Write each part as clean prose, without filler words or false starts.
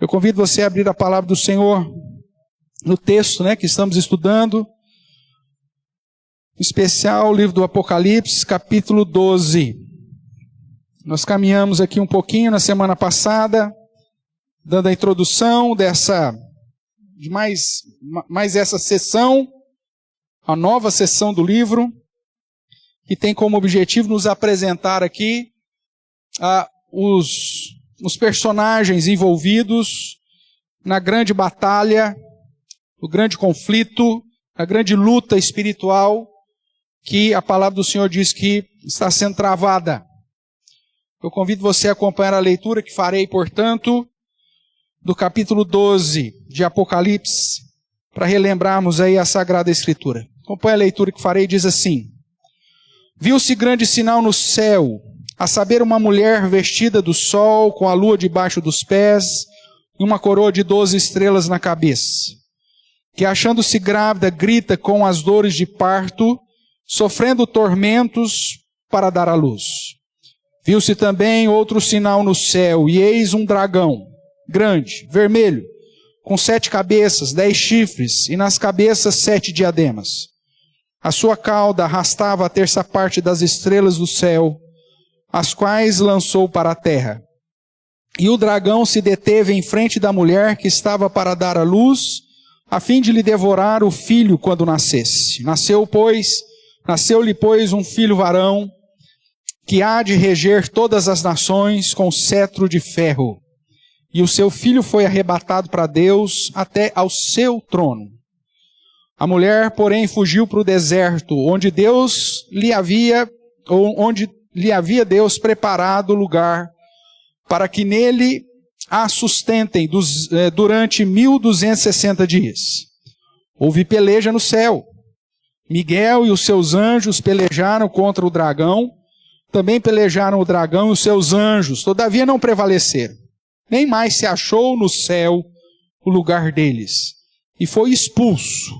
Eu convido você a abrir a palavra do Senhor no texto, que estamos estudando, em especial o livro do Apocalipse, capítulo 12. Nós caminhamos aqui um pouquinho na semana passada, dando a introdução de mais essa sessão, a nova sessão do livro, que tem como objetivo nos apresentar aqui os personagens envolvidos na grande batalha, no grande conflito, na grande luta espiritual que a palavra do Senhor diz que está sendo travada. Eu convido você a acompanhar a leitura que farei, portanto, do capítulo 12 de Apocalipse, para relembrarmos aí a Sagrada Escritura. Acompanhe a leitura que farei, diz assim: Viu-se grande sinal no céu, a saber, uma mulher vestida do sol, com a lua debaixo dos pés, e uma coroa de 12 estrelas na cabeça, que, achando-se grávida, grita com as dores de parto, sofrendo tormentos para dar à luz. Viu-se também outro sinal no céu, e eis um dragão, grande, vermelho, com 7 cabeças, 10 chifres, e nas cabeças 7 diademas. A sua cauda arrastava a terça parte das estrelas do céu, as quais lançou para a terra. E o dragão se deteve em frente da mulher que estava para dar à luz, a fim de lhe devorar o filho quando nascesse. Nasceu-lhe, pois, um filho varão, que há de reger todas as nações com cetro de ferro. E o seu filho foi arrebatado para Deus até ao seu trono. A mulher, porém, fugiu para o deserto, onde lhe havia Deus preparado lugar, para que nele a sustentem durante 1260 dias. Houve peleja no céu. Miguel e os seus anjos pelejaram contra o dragão, também pelejaram o dragão e os seus anjos, todavia não prevaleceram. Nem mais se achou no céu o lugar deles. E foi expulso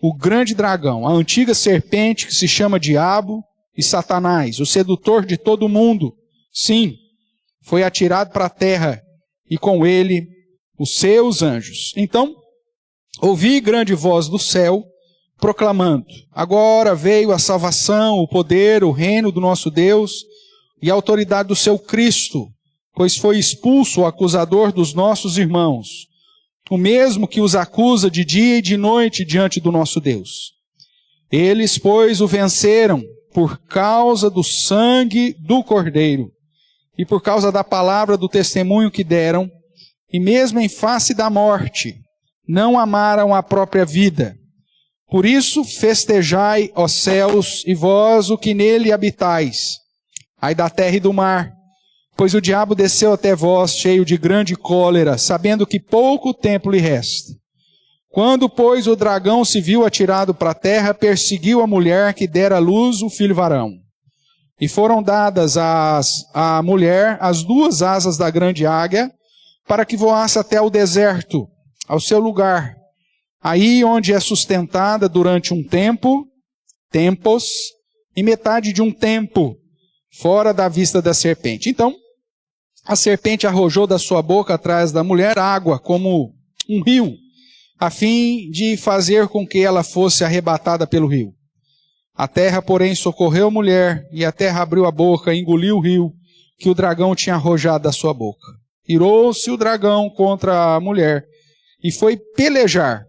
o grande dragão, a antiga serpente que se chama Diabo e Satanás, o sedutor de todo o mundo. Sim, foi atirado para a terra, e com ele os seus anjos. Então, ouvi grande voz do céu, proclamando: agora veio a salvação, o poder, o reino do nosso Deus e a autoridade do seu Cristo, pois foi expulso o acusador dos nossos irmãos, o mesmo que os acusa de dia e de noite diante do nosso Deus. Eles, pois, o venceram por causa do sangue do Cordeiro e por causa da palavra do testemunho que deram, e mesmo em face da morte, não amaram a própria vida. Por isso festejai, ó céus, e vós o que nele habitais. Ai da terra e do mar, pois o diabo desceu até vós cheio de grande cólera, sabendo que pouco tempo lhe resta. Quando, pois, o dragão se viu atirado para a terra, perseguiu a mulher que dera à luz o filho varão. E foram dadas à mulher as 2 asas da grande águia, para que voasse até o deserto, ao seu lugar, aí onde é sustentada durante um tempo, tempos, e metade de um tempo, fora da vista da serpente. Então, a serpente arrojou da sua boca atrás da mulher água, como um rio, a fim de fazer com que ela fosse arrebatada pelo rio. A terra, porém, socorreu a mulher, e a terra abriu a boca e engoliu o rio que o dragão tinha arrojado da sua boca. Irou-se o dragão contra a mulher, e foi pelejar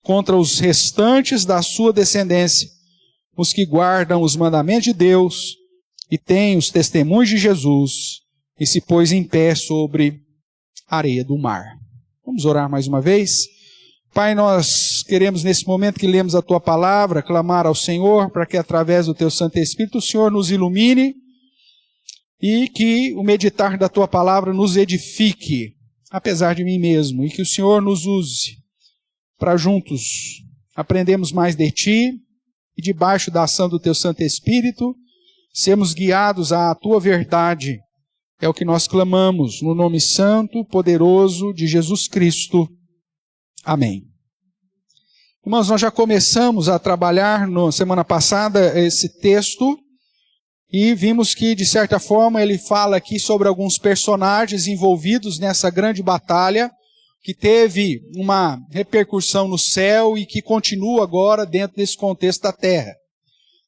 contra os restantes da sua descendência, os que guardam os mandamentos de Deus e têm os testemunhos de Jesus, e se pôs em pé sobre a areia do mar. Vamos orar mais uma vez? Pai, nós queremos nesse momento que lemos a Tua palavra, clamar ao Senhor para que através do Teu Santo Espírito o Senhor nos ilumine e que o meditar da Tua palavra nos edifique, apesar de mim mesmo, e que o Senhor nos use para juntos aprendermos mais de Ti e debaixo da ação do Teu Santo Espírito sermos guiados à Tua verdade. É o que nós clamamos no nome santo, poderoso de Jesus Cristo. Amém. Irmãos, nós já começamos a trabalhar na semana passada esse texto e vimos que, de certa forma, ele fala aqui sobre alguns personagens envolvidos nessa grande batalha que teve uma repercussão no céu e que continua agora dentro desse contexto da terra.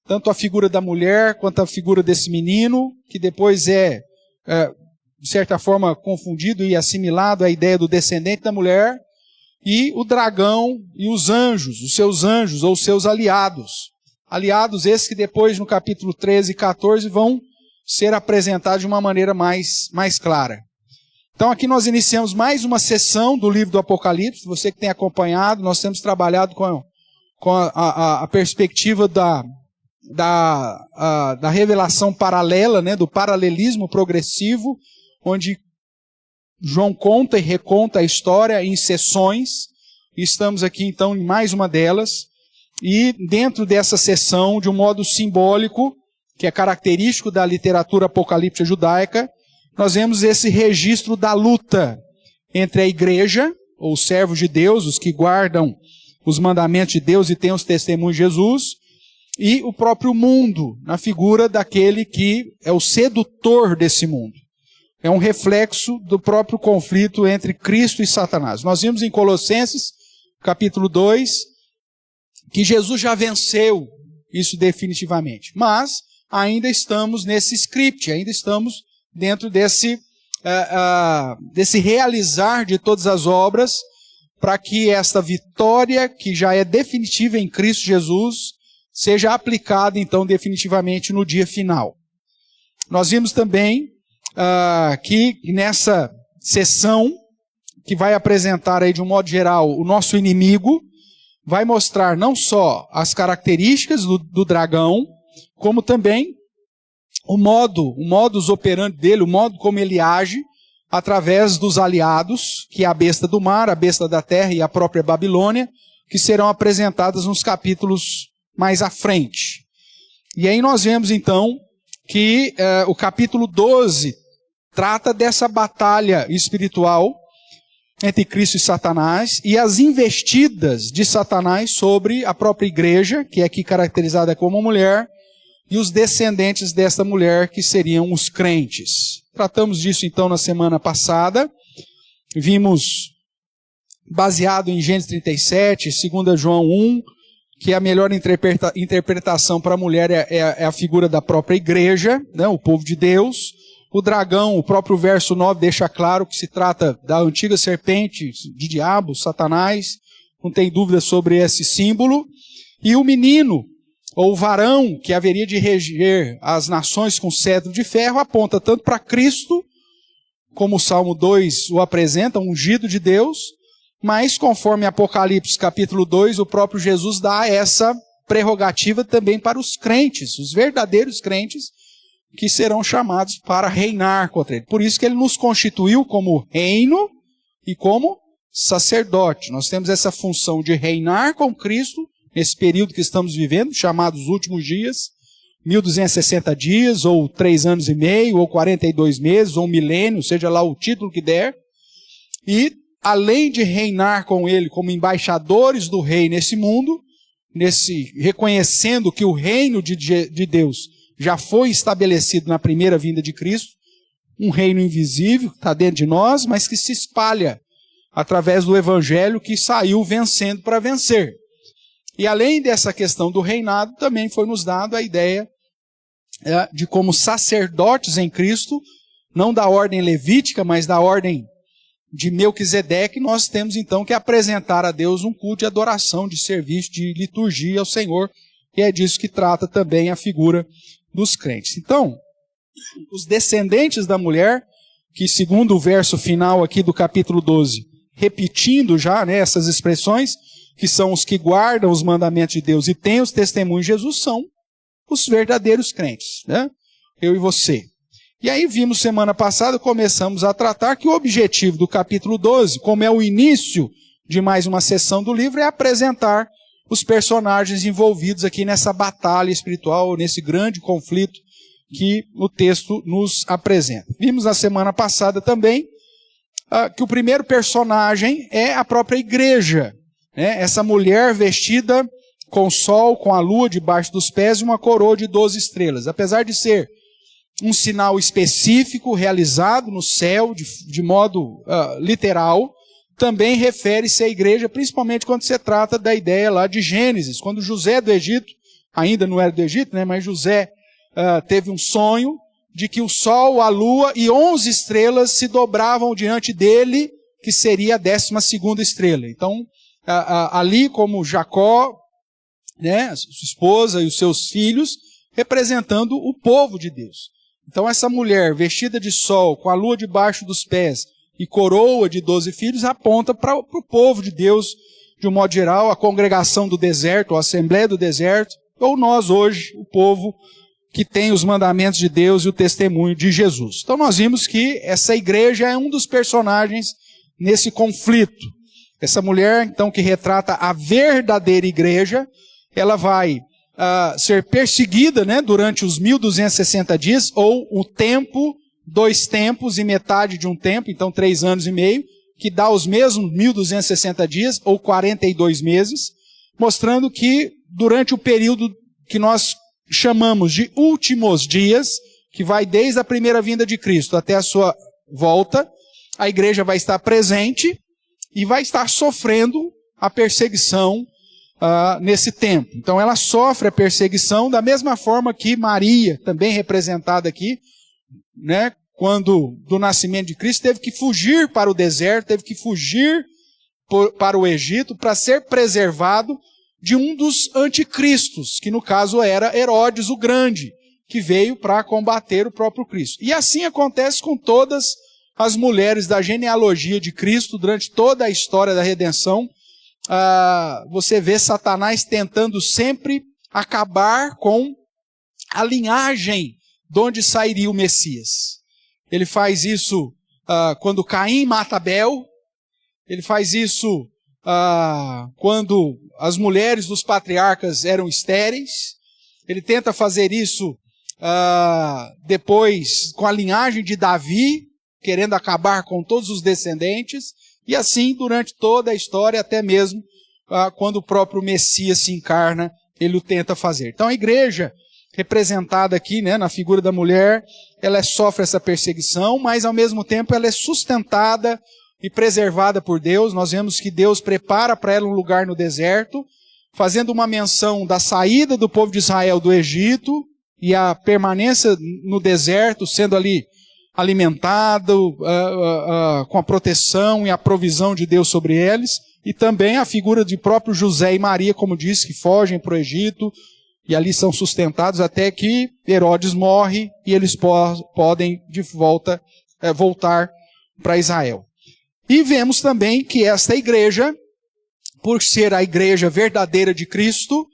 Tanto a figura da mulher quanto a figura desse menino, que depois é de certa forma confundido e assimilado à ideia do descendente da mulher, e o dragão e os anjos, os seus anjos ou os seus aliados. Aliados esses que depois no capítulo 13 e 14 vão ser apresentados de uma maneira mais clara. Então aqui nós iniciamos mais uma sessão do livro do Apocalipse. Você que tem acompanhado, nós temos trabalhado com a perspectiva da revelação paralela, né, do paralelismo progressivo, onde João conta e reconta a história em sessões. Estamos aqui então em mais uma delas. E dentro dessa sessão, de um modo simbólico, que é característico da literatura apocalíptica judaica, nós vemos esse registro da luta entre a igreja, ou os servos de Deus, os que guardam os mandamentos de Deus e têm os testemunhos de Jesus, e o próprio mundo, na figura daquele que é o sedutor desse mundo. É um reflexo do próprio conflito entre Cristo e Satanás. Nós vimos em Colossenses, capítulo 2, que Jesus já venceu isso definitivamente. Mas ainda estamos nesse script, ainda estamos dentro desse realizar de todas as obras, para que esta vitória, que já é definitiva em Cristo Jesus, seja aplicada então definitivamente no dia final. Nós vimos também que nessa sessão, que vai apresentar aí de um modo geral o nosso inimigo, vai mostrar não só as características do dragão, como também o modus operandi dele, o modo como ele age, através dos aliados, que é a besta do mar, a besta da terra e a própria Babilônia, que serão apresentadas nos capítulos mais à frente. E aí nós vemos então que o capítulo 12 trata dessa batalha espiritual entre Cristo e Satanás e as investidas de Satanás sobre a própria igreja, que é aqui caracterizada como mulher, e os descendentes desta mulher, que seriam os crentes. Tratamos disso então na semana passada. Vimos, baseado em Gênesis 37, 2 João 1, que a melhor interpretação para a mulher é a figura da própria igreja, né, o povo de Deus. O dragão, o próprio verso 9 deixa claro que se trata da antiga serpente, de diabo, Satanás. Não tem dúvida sobre esse símbolo. E o menino, ou o varão, que haveria de reger as nações com cetro de ferro, aponta tanto para Cristo, como o Salmo 2 o apresenta, ungido de Deus, mas conforme Apocalipse capítulo 2, o próprio Jesus dá essa prerrogativa também para os crentes, os verdadeiros crentes, que serão chamados para reinar contra ele. Por isso que ele nos constituiu como reino e como sacerdote. Nós temos essa função de reinar com Cristo, nesse período que estamos vivendo, chamados últimos dias, 1260 dias, ou 3 anos e meio, ou 42 meses, ou 1 milênio, seja lá o título que der. E, além de reinar com ele como embaixadores do rei nesse mundo, reconhecendo que o reino de Deus já foi estabelecido na primeira vinda de Cristo, um reino invisível, que está dentro de nós, mas que se espalha através do evangelho que saiu vencendo para vencer. E além dessa questão do reinado, também foi nos dado a ideia de como sacerdotes em Cristo, não da ordem levítica, mas da ordem de Melquisedeque, nós temos então que apresentar a Deus um culto de adoração, de serviço, de liturgia ao Senhor, e é disso que trata também a figura dos crentes. Então, os descendentes da mulher, que segundo o verso final aqui do capítulo 12, repetindo já, né, essas expressões, que são os que guardam os mandamentos de Deus e têm os testemunhos de Jesus, são os verdadeiros crentes, né? Eu e você. E aí vimos semana passada, começamos a tratar que o objetivo do capítulo 12, como é o início de mais uma sessão do livro, é apresentar os personagens envolvidos aqui nessa batalha espiritual, nesse grande conflito que o texto nos apresenta. Vimos na semana passada também que o primeiro personagem é a própria igreja, né? Essa mulher vestida com o sol, com a lua debaixo dos pés e uma coroa de 12 estrelas. Apesar de ser um sinal específico realizado no céu de modo literal, também refere-se à igreja, principalmente quando se trata da ideia lá de Gênesis, quando José do Egito, ainda não era do Egito, né, mas José teve um sonho de que o sol, a lua e 11 estrelas se dobravam diante dele, que seria a 12ª estrela. Então, ali como Jacó, né, sua esposa e os seus filhos, representando o povo de Deus. Então essa mulher vestida de sol, com a lua debaixo dos pés e coroa de 12 filhos, aponta para o povo de Deus, de um modo geral, a congregação do deserto, a assembleia do deserto, ou nós hoje, o povo que tem os mandamentos de Deus e o testemunho de Jesus. Então nós vimos que essa igreja é um dos personagens nesse conflito. Essa mulher, então, que retrata a verdadeira igreja, ela vai ser perseguida, né, durante os 1260 dias, ou o tempo, 2 tempos e metade de um tempo, então 3 anos e meio, que dá os mesmos 1260 dias, ou 42 meses, mostrando que durante o período que nós chamamos de últimos dias, que vai desde a primeira vinda de Cristo até a sua volta, a igreja vai estar presente e vai estar sofrendo a perseguição nesse tempo. Então ela sofre a perseguição da mesma forma que Maria, também representada aqui, né, quando do nascimento de Cristo, teve que fugir para o deserto, teve que fugir para o Egito para ser preservado de um dos anticristos, que no caso era Herodes o Grande, que veio para combater o próprio Cristo. E assim acontece com todas as mulheres da genealogia de Cristo, durante toda a história da redenção. Você vê Satanás tentando sempre acabar com a linhagem de onde sairia o Messias. Ele faz isso quando Caim mata Abel, ele faz isso quando as mulheres dos patriarcas eram estéreis, ele tenta fazer isso depois com a linhagem de Davi, querendo acabar com todos os descendentes, e assim durante toda a história, até mesmo quando o próprio Messias se encarna, ele o tenta fazer. Então a igreja, representada aqui, né, na figura da mulher, ela sofre essa perseguição, mas ao mesmo tempo ela é sustentada e preservada por Deus. Nós vemos que Deus prepara para ela um lugar no deserto, fazendo uma menção da saída do povo de Israel do Egito e a permanência no deserto, sendo ali alimentado com a proteção e a provisão de Deus sobre eles, e também a figura de próprio José e Maria, como disse, que fogem para o Egito, e ali são sustentados até que Herodes morre e eles podem de volta voltar para Israel. E vemos também que esta igreja, por ser a igreja verdadeira de Cristo,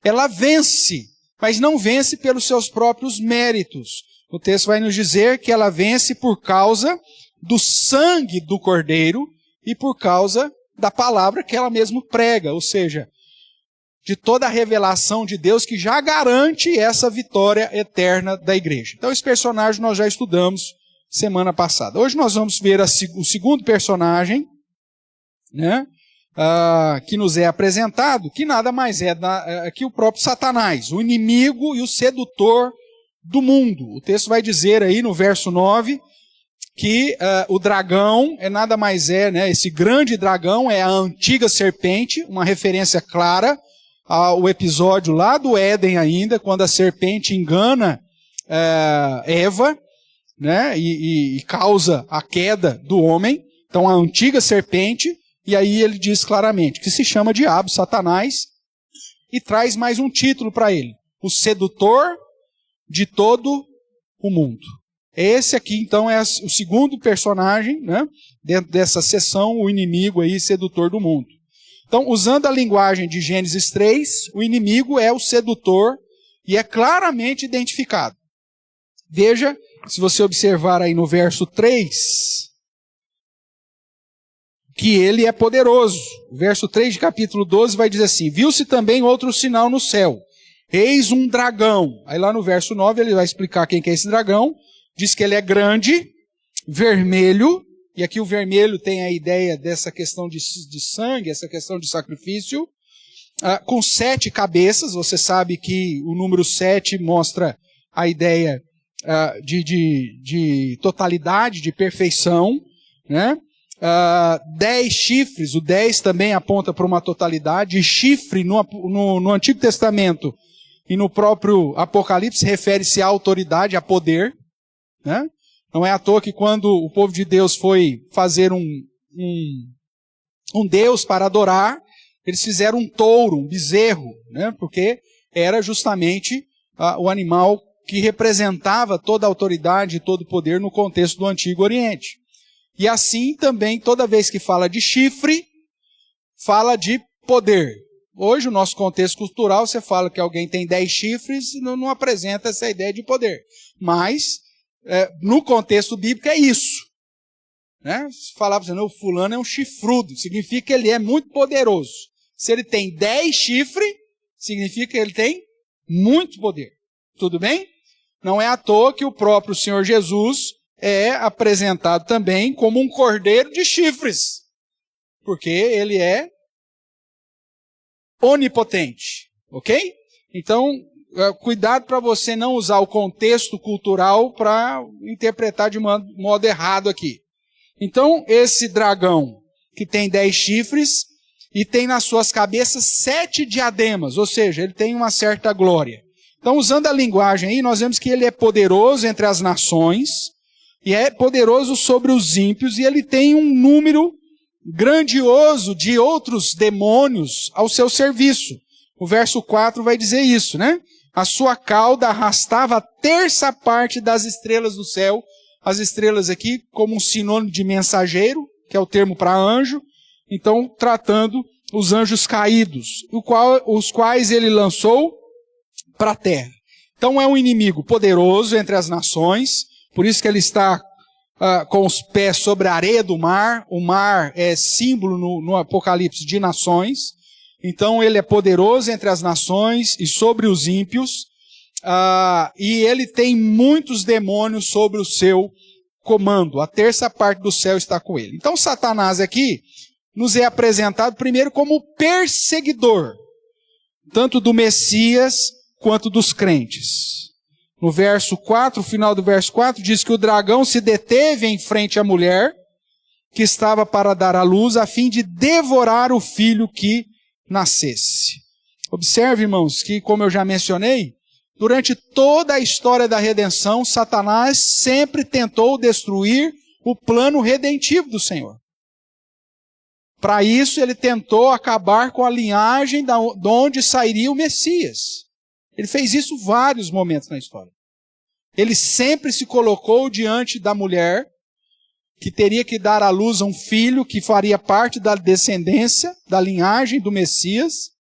ela vence, mas não vence pelos seus próprios méritos. O texto vai nos dizer que ela vence por causa do sangue do Cordeiro e por causa da palavra que ela mesma prega, ou seja, de toda a revelação de Deus que já garante essa vitória eterna da igreja. Então esse personagem nós já estudamos semana passada. Hoje nós vamos ver o segundo personagem, né, que nos é apresentado, que nada mais é que o próprio Satanás, o inimigo e o sedutor do mundo. O texto vai dizer aí no verso 9 que o dragão é nada mais né, esse grande dragão é a antiga serpente, uma referência clara ao episódio lá do Éden ainda, quando a serpente engana Eva, né, e causa a queda do homem. Então a antiga serpente, e aí ele diz claramente que se chama diabo, Satanás, e traz mais um título para ele: o sedutor de todo o mundo. Esse aqui então é o segundo personagem, né, dentro dessa seção, o inimigo aí, sedutor do mundo. Então, usando a linguagem de Gênesis 3, o inimigo é o sedutor e é claramente identificado. Veja, se você observar aí no verso 3, que ele é poderoso. O verso 3 de capítulo 12 vai dizer assim: viu-se também outro sinal no céu, eis um dragão. Aí lá no verso 9 ele vai explicar quem que é esse dragão. Diz que ele é grande, vermelho, e aqui o vermelho tem a ideia dessa questão de sangue, essa questão de sacrifício, com 7 cabeças. Você sabe que o número 7 mostra a ideia de totalidade, de perfeição, né? 10 chifres, o 10 também aponta para uma totalidade, e chifre no Antigo Testamento e no próprio Apocalipse refere-se à autoridade, a poder, né? Não é à toa que quando o povo de Deus foi fazer um Deus para adorar, eles fizeram um touro, um bezerro, né? Porque era justamente o animal que representava toda a autoridade e todo o poder no contexto do Antigo Oriente. E assim também, toda vez que fala de chifre, fala de poder. Hoje, no nosso contexto cultural, você fala que alguém tem 10 chifres e não apresenta essa ideia de poder. Mas, no contexto bíblico, é isso. Né? Se falar para você, o fulano é um chifrudo, significa que ele é muito poderoso. Se ele tem 10 chifres, significa que ele tem muito poder. Tudo bem? Não é à toa que o próprio Senhor Jesus é apresentado também como um cordeiro de chifres. Porque ele é onipotente. Ok? Então, cuidado para você não usar o contexto cultural para interpretar de modo errado aqui. Então, esse dragão que tem 10 chifres e tem nas suas cabeças 7 diademas, ou seja, ele tem uma certa glória. Então, usando a linguagem aí, nós vemos que ele é poderoso entre as nações e é poderoso sobre os ímpios e ele tem um número grandioso de outros demônios ao seu serviço. O verso 4 vai dizer isso, né? A sua cauda arrastava a terça parte das estrelas do céu. As estrelas aqui como um sinônimo de mensageiro, que é o termo para anjo. Então, tratando os anjos caídos, os quais ele lançou para a terra. Então, é um inimigo poderoso entre as nações. Por isso que ele está com os pés sobre a areia do mar. O mar é símbolo no Apocalipse de nações. Então ele é poderoso entre as nações e sobre os ímpios. E ele tem muitos demônios sobre o seu comando. A terça parte do céu está com ele. Então Satanás aqui nos é apresentado primeiro como perseguidor, tanto do Messias quanto dos crentes. No verso 4, o final do verso 4, diz que o dragão se deteve em frente à mulher que estava para dar à luz, a fim de devorar o filho que nascesse. Observe, irmãos, que como eu já mencionei, durante toda a história da redenção, Satanás sempre tentou destruir o plano redentivo do Senhor. Para isso, ele tentou acabar com a linhagem de onde sairia o Messias. Ele fez isso vários momentos na história. Ele sempre se colocou diante da mulher, que teria que dar à luz a um filho que faria parte da descendência, da linhagem do Messias,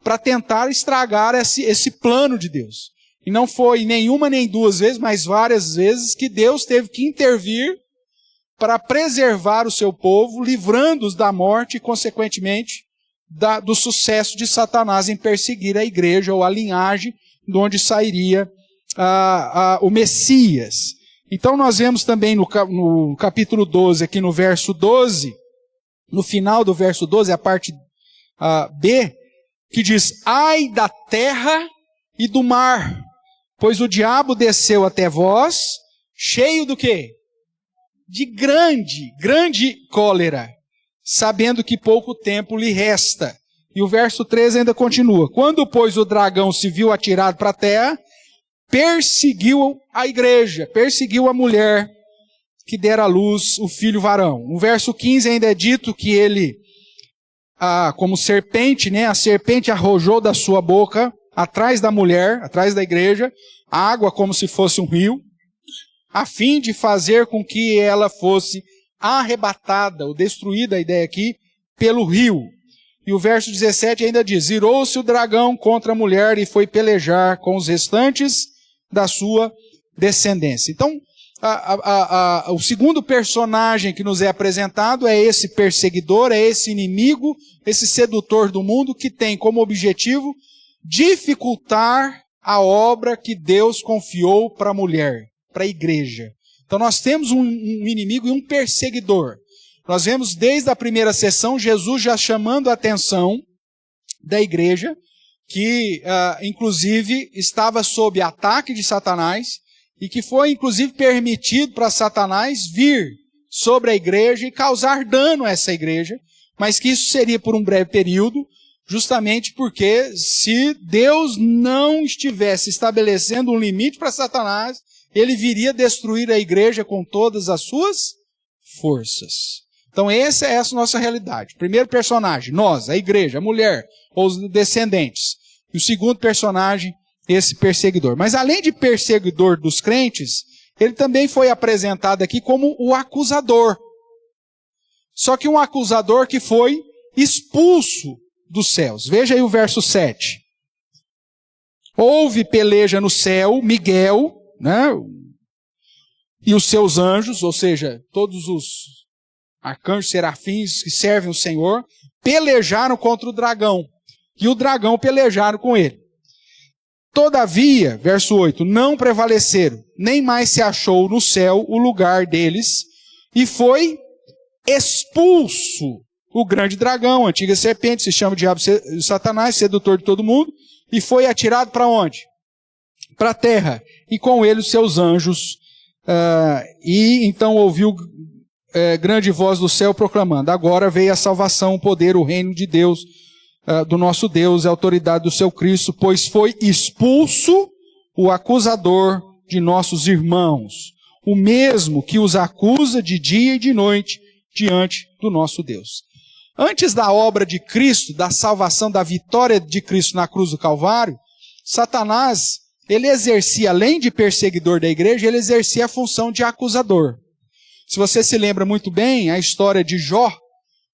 para tentar estragar esse plano de Deus. E não foi nenhuma nem duas vezes, mas várias vezes que Deus teve que intervir para preservar o seu povo, livrando-os da morte e, consequentemente, do sucesso de Satanás em perseguir a igreja ou a linhagem de onde sairia o Messias. Então nós vemos também no capítulo 12, aqui no verso 12, no final do verso 12, a parte B, que diz: ai da terra e do mar, pois o diabo desceu até vós, cheio do quê? De grande cólera, sabendo que pouco tempo lhe resta. E o verso 13 ainda continua: quando, pois, o dragão se viu atirado para a terra, perseguiu a igreja, perseguiu a mulher que dera à luz o filho varão. No verso 15 ainda é dito que ele, como serpente, né, a serpente arrojou da sua boca, atrás da mulher, atrás da igreja, água como se fosse um rio, a fim de fazer com que ela fosse arrebatada, ou destruída, a ideia aqui, pelo rio. E o verso 17 ainda diz: irou-se o dragão contra a mulher e foi pelejar com os restantes da sua descendência. Então, o segundo personagem que nos é apresentado é esse perseguidor, é esse inimigo, esse sedutor do mundo, que tem como objetivo dificultar a obra que Deus confiou para a mulher, para a igreja. Então nós temos um inimigo e um perseguidor. Nós vemos desde a primeira sessão Jesus já chamando a atenção da igreja, que inclusive estava sob ataque de Satanás, e que foi inclusive permitido para Satanás vir sobre a igreja e causar dano a essa igreja, mas que isso seria por um breve período, justamente porque se Deus não estivesse estabelecendo um limite para Satanás, ele viria destruir a igreja com todas as suas forças. Então essa é a nossa realidade. Primeiro personagem, nós, a igreja, a mulher, ou os descendentes. E o segundo personagem, esse perseguidor. Mas além de perseguidor dos crentes, ele também foi apresentado aqui como o acusador. Só que um acusador que foi expulso dos céus. Veja aí o verso 7. Houve peleja no céu, Miguel, né, e os seus anjos, ou seja, todos os arcanjos, serafins que servem o Senhor, pelejaram contra o dragão. E o dragão pelejaram com ele. Todavia, verso 8, não prevaleceram, nem mais se achou no céu o lugar deles, e foi expulso o grande dragão, a antiga serpente, se chama Diabo e Satanás, sedutor de todo mundo, e foi atirado para onde? Para a terra, e com ele os seus anjos. E então ouviu grande voz do céu proclamando: agora veio a salvação, o poder, o reino de Deus, do nosso Deus, a autoridade do seu Cristo, pois foi expulso o acusador de nossos irmãos, o mesmo que os acusa de dia e de noite diante do nosso Deus. Antes da obra de Cristo, da salvação, da vitória de Cristo na cruz do Calvário, Satanás, ele exercia, além de perseguidor da igreja, ele exercia a função de acusador. Se você se lembra muito bem, a história de Jó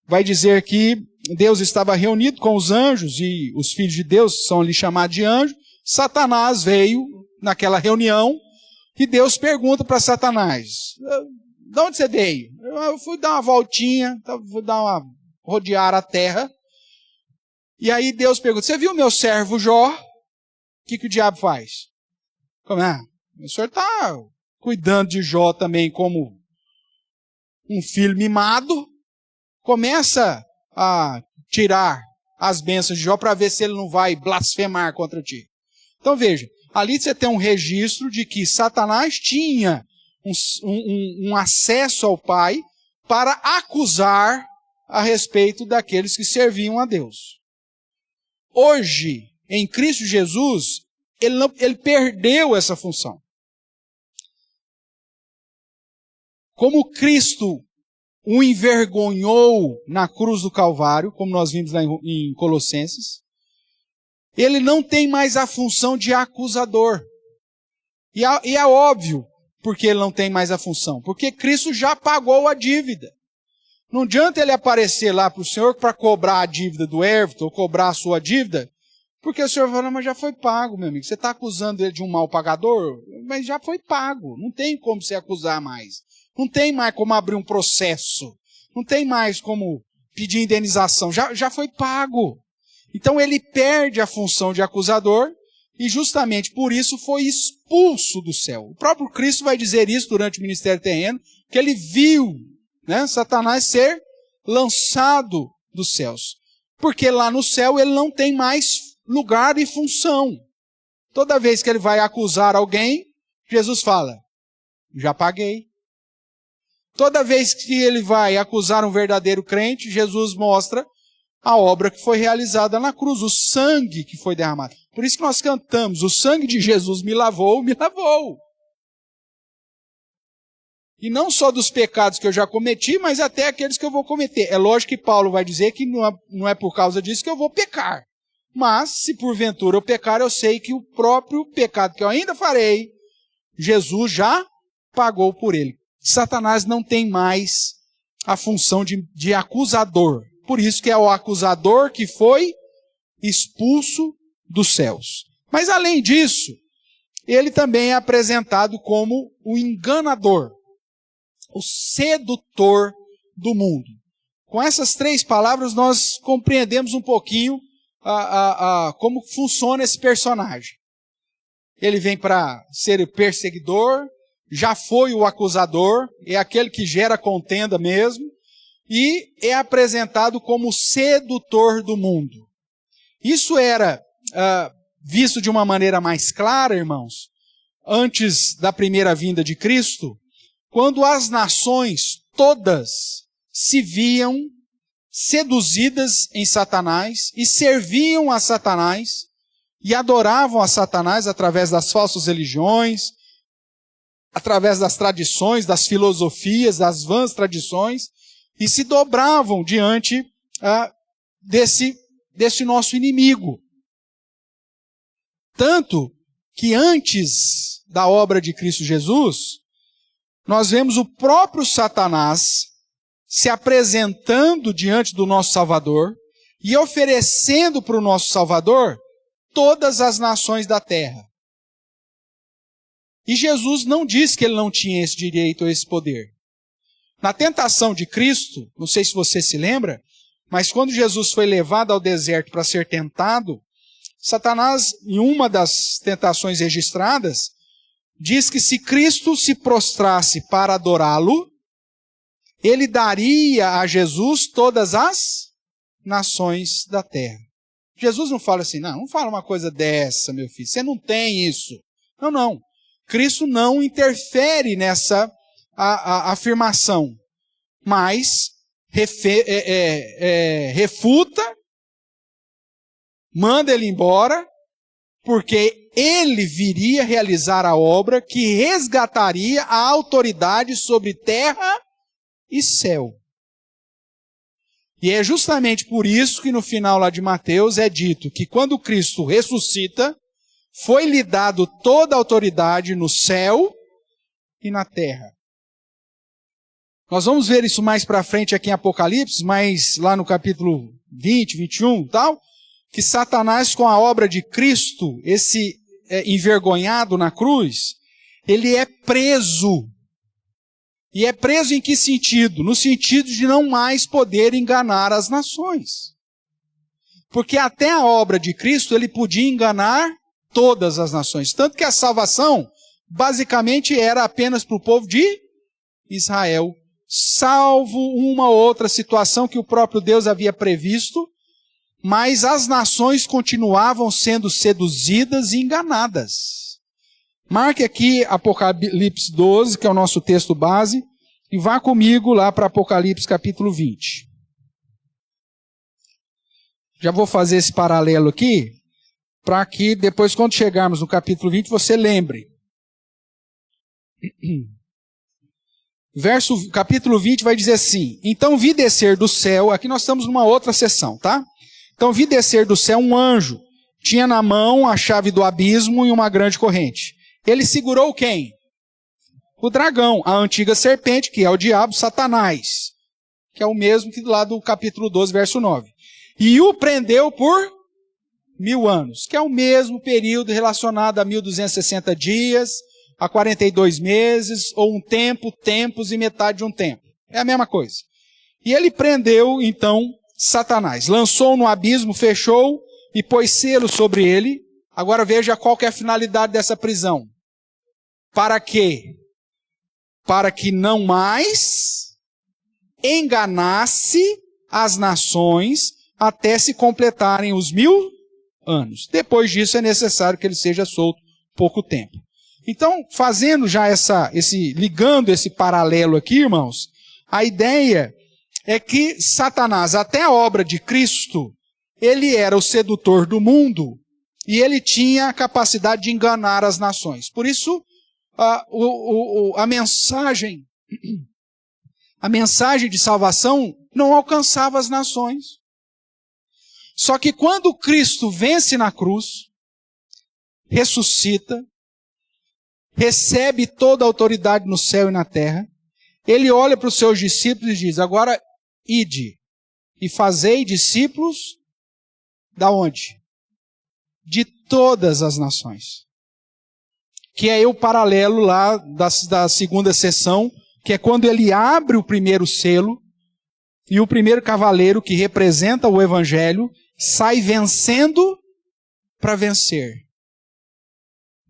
vai dizer que Deus estava reunido com os anjos, e os filhos de Deus são ali chamados de anjos. Satanás veio naquela reunião, e Deus pergunta para Satanás: de onde você veio? Eu fui dar uma voltinha, fui dar uma rodear a terra. E aí Deus pergunta: você viu meu servo Jó? O que o diabo faz? Como é? O senhor está cuidando de Jó também como um filho mimado. Começa a tirar as bênçãos de Jó para ver se ele não vai blasfemar contra ti. Então veja, ali você tem um registro de que Satanás tinha um acesso ao Pai para acusar a respeito daqueles que serviam a Deus. Hoje, em Cristo Jesus, ele perdeu essa função. Como Cristo o envergonhou na cruz do Calvário, como nós vimos lá em Colossenses, ele não tem mais a função de acusador. E é óbvio porque ele não tem mais a função. Porque Cristo já pagou a dívida. Não adianta ele aparecer lá para o Senhor para cobrar a dívida do Everton, ou cobrar a sua dívida, porque o Senhor fala: mas já foi pago, meu amigo. Você está acusando ele de um mal pagador? Mas já foi pago. Não tem como você acusar mais. Não tem mais como abrir um processo. Não tem mais como pedir indenização. Já foi pago. Então ele perde a função de acusador e justamente por isso foi expulso do céu. O próprio Cristo vai dizer isso durante o ministério terreno, que ele viu, né, Satanás ser lançado dos céus. Porque lá no céu ele não tem mais lugar e função. Toda vez que ele vai acusar alguém, Jesus fala: já paguei. Toda vez que ele vai acusar um verdadeiro crente, Jesus mostra a obra que foi realizada na cruz, o sangue que foi derramado. Por isso que nós cantamos: o sangue de Jesus me lavou, me lavou. E não só dos pecados que eu já cometi, mas até aqueles que eu vou cometer. É lógico que Paulo vai dizer que não é por causa disso que eu vou pecar. Mas, se porventura eu pecar, eu sei que o próprio pecado que eu ainda farei, Jesus já pagou por ele. Satanás não tem mais a função de acusador. Por isso que é o acusador que foi expulso dos céus. Mas além disso, ele também é apresentado como o enganador, o sedutor do mundo. Com essas três palavras nós compreendemos um pouquinho como funciona esse personagem. Ele vem para ser o perseguidor, já foi o acusador, é aquele que gera contenda mesmo, e é apresentado como o sedutor do mundo. Isso era visto de uma maneira mais clara, irmãos, antes da primeira vinda de Cristo, quando as nações todas se viam seduzidas em Satanás e serviam a Satanás e adoravam a Satanás através das falsas religiões, através das tradições, das filosofias, das vãs tradições, e se dobravam diante desse nosso inimigo. Tanto que antes da obra de Cristo Jesus, nós vemos o próprio Satanás se apresentando diante do nosso Salvador e oferecendo para o nosso Salvador todas as nações da terra. E Jesus não disse que ele não tinha esse direito ou esse poder. Na tentação de Cristo, não sei se você se lembra, mas quando Jesus foi levado ao deserto para ser tentado, Satanás, em uma das tentações registradas, diz que se Cristo se prostrasse para adorá-lo, ele daria a Jesus todas as nações da terra. Jesus não fala assim, não fala uma coisa dessa, meu filho, você não tem isso. Não. Cristo não interfere nessa afirmação, mas refuta, manda ele embora, porque ele viria realizar a obra que resgataria a autoridade sobre terra e céu. E é justamente por isso que no final lá de Mateus é dito que quando Cristo ressuscita, foi-lhe dado toda a autoridade no céu e na terra. Nós vamos ver isso mais para frente aqui em Apocalipse, mas lá no capítulo 20, 21 e tal, que Satanás com a obra de Cristo, esse envergonhado na cruz, ele é preso. E é preso em que sentido? No sentido de não mais poder enganar as nações. Porque até a obra de Cristo ele podia enganar todas as nações. Tanto que a salvação basicamente era apenas para o povo de Israel, salvo uma outra situação que o próprio Deus havia previsto, mas as nações continuavam sendo seduzidas e enganadas. Marque aqui Apocalipse 12, que é o nosso texto base, e vá comigo lá para Apocalipse capítulo 20. Já vou fazer esse paralelo aqui, para que depois, quando chegarmos no capítulo 20, você lembre. Capítulo 20 vai dizer assim, então vi descer do céu, aqui nós estamos numa outra sessão, tá? Então vi descer do céu um anjo, tinha na mão a chave do abismo e uma grande corrente. Ele segurou quem? O dragão, a antiga serpente, que é o diabo, Satanás, que é o mesmo que lá do capítulo 12, verso 9. E o prendeu por 1000 anos, que é o mesmo período relacionado a 1260 dias, a 42 meses, ou um tempo, tempos e metade de um tempo. É a mesma coisa. E ele prendeu, então, Satanás. Lançou no abismo, fechou e pôs selo sobre ele. Agora veja qual que é a finalidade dessa prisão. Para quê? Para que não mais enganasse as nações até se completarem os 1000 anos. Depois disso é necessário que ele seja solto pouco tempo. Então, fazendo já ligando esse paralelo aqui, irmãos, a ideia é que Satanás, até a obra de Cristo, ele era o sedutor do mundo e ele tinha a capacidade de enganar as nações. Por isso, a mensagem de salvação não alcançava as nações. Só que quando Cristo vence na cruz, ressuscita, recebe toda a autoridade no céu e na terra, ele olha para os seus discípulos e diz, agora ide e fazei discípulos da onde? De todas as nações. Que é o paralelo lá da segunda sessão, que é quando ele abre o primeiro selo e o primeiro cavaleiro, que representa o evangelho, sai vencendo para vencer.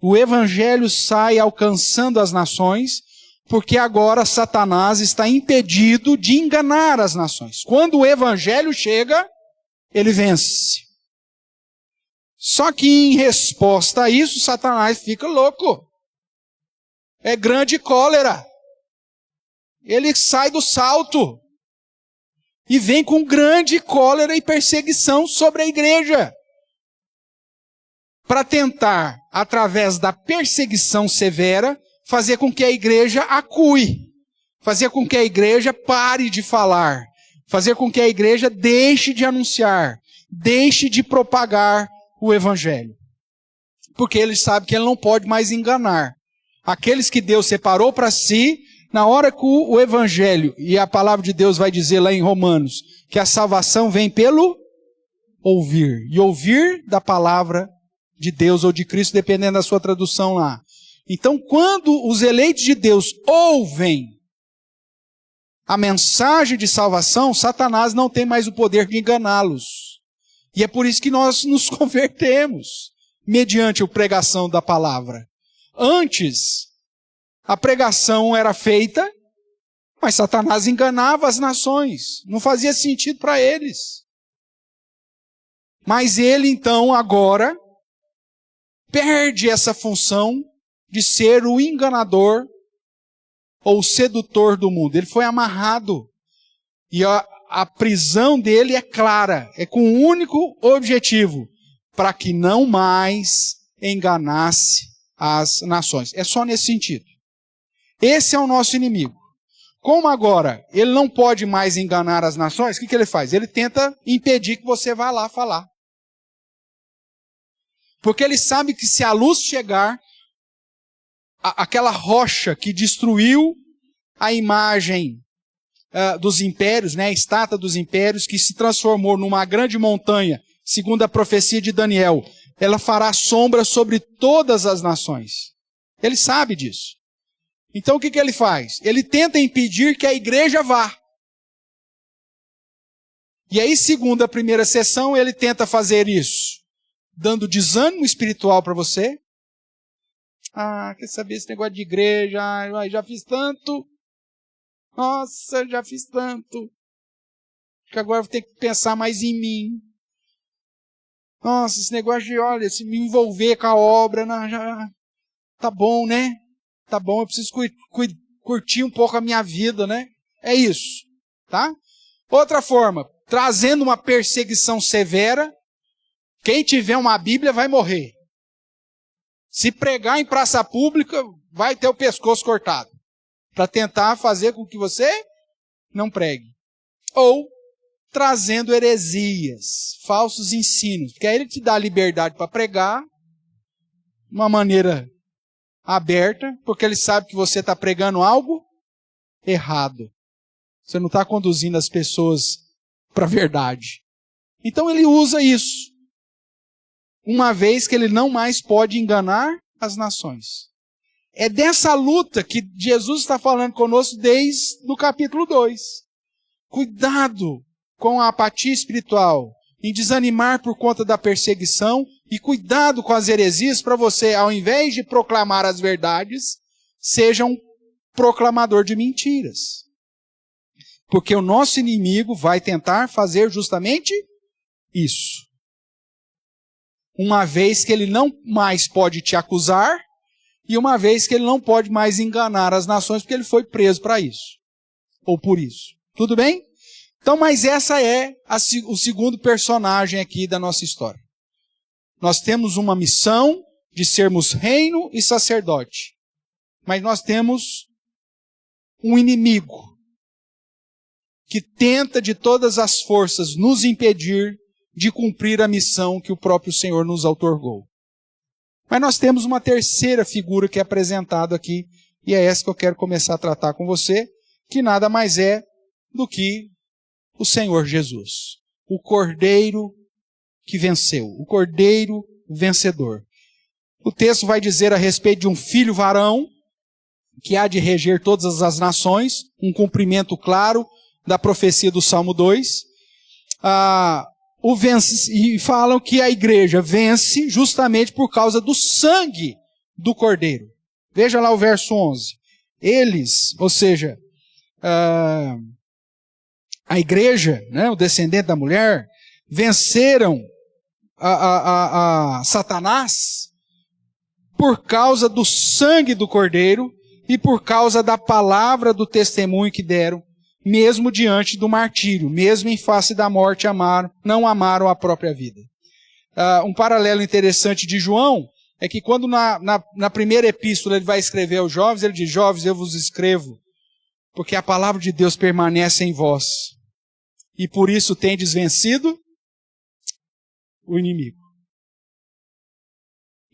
O evangelho sai alcançando as nações, porque agora Satanás está impedido de enganar as nações. Quando o evangelho chega, ele vence. Só que em resposta a isso, Satanás fica louco. É grande cólera. ele sai do salto e vem com grande cólera e perseguição sobre a igreja, para tentar, através da perseguição severa, fazer com que a igreja acue, fazer com que a igreja pare de falar, fazer com que a igreja deixe de anunciar, deixe de propagar o evangelho. Porque ele sabe que ele não pode mais enganar aqueles que Deus separou para si. Na hora que o evangelho, e a palavra de Deus vai dizer lá em Romanos, que a salvação vem pelo ouvir, e ouvir da palavra de Deus ou de Cristo, dependendo da sua tradução lá. Então, quando os eleitos de Deus ouvem a mensagem de salvação, Satanás não tem mais o poder de enganá-los. E é por isso que nós nos convertemos, mediante a pregação da palavra. Antes, a pregação era feita, mas Satanás enganava as nações. Não fazia sentido para eles. Mas ele, então, agora, perde essa função de ser o enganador ou o sedutor do mundo. Ele foi amarrado. E a prisão dele é clara. É com um único objetivo: para que não mais enganasse as nações. É só nesse sentido. Esse é o nosso inimigo. Como agora ele não pode mais enganar as nações, o que ele faz? Ele tenta impedir que você vá lá falar. Porque ele sabe que se a luz chegar, aquela rocha que destruiu a imagem dos impérios, né, a estátua dos impérios, que se transformou numa grande montanha, segundo a profecia de Daniel, ela fará sombra sobre todas as nações. Ele sabe disso. Então o que ele faz? Ele tenta impedir que a igreja vá. E aí, segundo a primeira sessão, ele tenta fazer isso, dando desânimo espiritual para você. Quer saber esse negócio de igreja? Já fiz tanto. Nossa, já fiz tanto. Acho que agora vou ter que pensar mais em mim. Nossa, esse negócio de, olha, se me envolver com a obra, já tá bom, né? Tá bom, eu preciso curtir um pouco a minha vida, né? É isso, tá? Outra forma, trazendo uma perseguição severa, quem tiver uma Bíblia vai morrer. Se pregar em praça pública, vai ter o pescoço cortado, para tentar fazer com que você não pregue. Ou trazendo heresias, falsos ensinos, porque aí ele te dá liberdade para pregar, de uma maneira aberta, porque ele sabe que você está pregando algo errado. Você não está conduzindo as pessoas para a verdade. Então ele usa isso, uma vez que ele não mais pode enganar as nações. É dessa luta que Jesus está falando conosco desde o capítulo 2. Cuidado com a apatia espiritual, em desanimar por conta da perseguição, e cuidado com as heresias para você, ao invés de proclamar as verdades, seja um proclamador de mentiras. Porque o nosso inimigo vai tentar fazer justamente isso. Uma vez que ele não mais pode te acusar, e uma vez que ele não pode mais enganar as nações, porque ele foi preso para isso. Ou por isso. Tudo bem? Então, mas essa é o segundo personagem aqui da nossa história. Nós temos uma missão de sermos reino e sacerdote. Mas nós temos um inimigo que tenta de todas as forças nos impedir de cumprir a missão que o próprio Senhor nos outorgou. Mas nós temos uma terceira figura que é apresentada aqui, e é essa que eu quero começar a tratar com você, que nada mais é do que o Senhor Jesus, o Cordeiro que venceu, o Cordeiro vencedor. O texto vai dizer a respeito de um filho varão, que há de reger todas as nações, um cumprimento claro da profecia do Salmo 2. E falam que a igreja vence justamente por causa do sangue do Cordeiro. Veja lá o verso 11. Eles, ou seja, a igreja, né, o descendente da mulher, venceram a Satanás por causa do sangue do Cordeiro e por causa da palavra do testemunho que deram, mesmo diante do martírio, mesmo em face da morte, não amaram a própria vida. Um paralelo interessante de João é que quando na primeira epístola ele vai escrever aos jovens, ele diz: jovens, eu vos escrevo, porque a palavra de Deus permanece em vós, e por isso tendes vencido o inimigo.